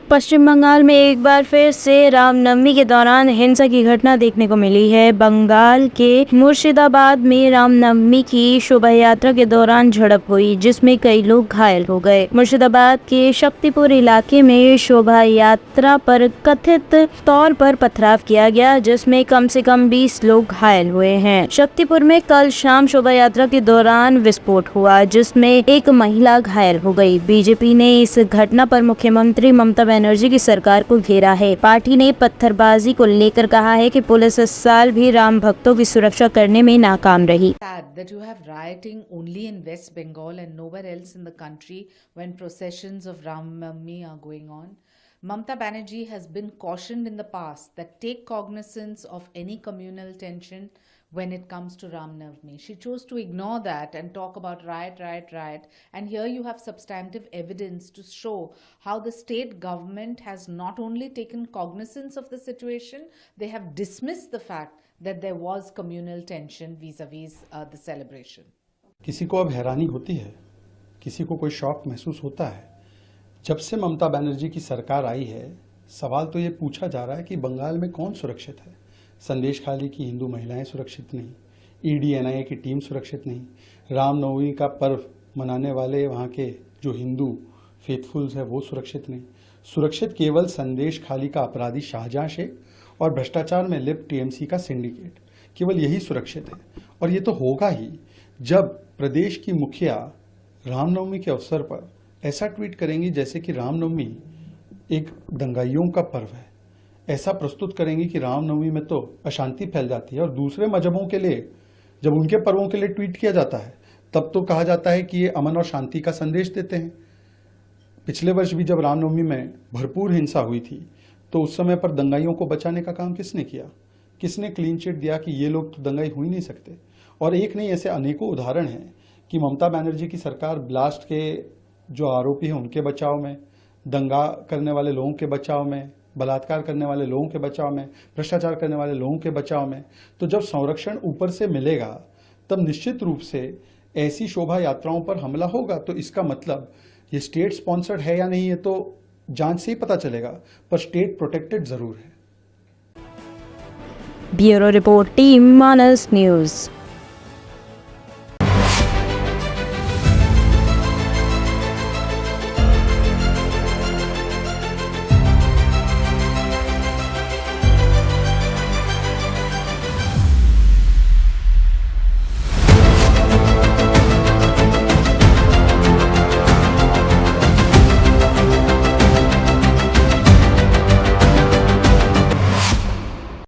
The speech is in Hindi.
पश्चिम बंगाल में एक बार फिर से रामनवमी के दौरान हिंसा की घटना देखने को मिली है। बंगाल के मुर्शिदाबाद में रामनवमी की शोभा यात्रा के दौरान झड़प हुई, जिसमें कई लोग घायल हो गए। मुर्शिदाबाद के शक्तिपुर इलाके में शोभा यात्रा पर कथित तौर पर पथराव किया गया, जिसमें कम से कम 20 लोग घायल हुए हैं। शक्तिपुर में कल शाम शोभा यात्रा के दौरान विस्फोट हुआ, जिसमें एक महिला घायल हो गई। बीजेपी ने इस घटना पर मुख्यमंत्री ममता बनर्जी की सरकार को घेरा है। पार्टी ने पत्थरबाजी को लेकर कहा है कि पुलिस इस साल भी राम भक्तों की सुरक्षा करने में नाकाम रही। Sad that you have rioting only in West Bengal and nowhere else in the country when processions of Ram Navami are going on. Mamata Banerjee has been cautioned in the past that take cognizance of any communal tension when it comes to Ram Navami. She chose to ignore that and talk about riot. And here you have substantive evidence to show how the state government has not only taken cognizance of the situation, they have dismissed the fact that there was communal tension vis-a-vis the celebration. किसी को अब हैरानी होती है, किसी को कोई शौक महसूस होता है। जब से ममता बनर्जी की सरकार आई है, सवाल तो ये पूछा जा रहा है कि बंगाल में कौन सुरक्षित है। संदेश खाली की हिंदू महिलाएं सुरक्षित नहीं, ईडी एनआईए की टीम सुरक्षित नहीं, रामनवमी का पर्व मनाने वाले वहाँ के जो हिंदू फेथफुल्स है वो सुरक्षित नहीं। सुरक्षित केवल संदेश खाली का अपराधी शाहजहां शेख और भ्रष्टाचार में लिप्त टीएमसी का सिंडिकेट, केवल यही सुरक्षित है। और ये तो होगा ही जब प्रदेश की मुखिया रामनवमी के अवसर पर ऐसा ट्वीट करेंगी जैसे कि रामनवमी एक दंगाइयों का पर्व है। ऐसा प्रस्तुत करेंगी कि रामनवमी में तो अशांति फैल जाती है, और दूसरे मजहबों के लिए जब उनके पर्वों के लिए ट्वीट किया जाता है तब तो कहा जाता है कि ये अमन और शांति का संदेश देते हैं। पिछले वर्ष भी जब रामनवमी में भरपूर हिंसा हुई थी तो उस समय पर दंगाइयों को बचाने का काम किसने किया? किसने क्लीन चिट दिया कि ये लोग तो दंगाई हो ही नहीं सकते? और एक नहीं, ऐसे अनेकों उदाहरण हैं कि ममता बनर्जी की सरकार ब्लास्ट के जो आरोपी हैं उनके बचाव में, दंगा करने वाले लोगों के बचाव में, बलात्कार करने वाले लोगों के बचाव में, भ्रष्टाचार करने वाले लोगों के बचाव में। तो जब संरक्षण ऊपर से मिलेगा तब निश्चित रूप से ऐसी शोभा यात्राओं पर हमला होगा। तो इसका मतलब ये स्टेट स्पॉन्सर्ड है या नहीं, ये तो जांच से ही पता चलेगा, पर स्टेट प्रोटेक्टेड जरूर है। ब्यूरो रिपोर्ट, टीम मानस न्यूज।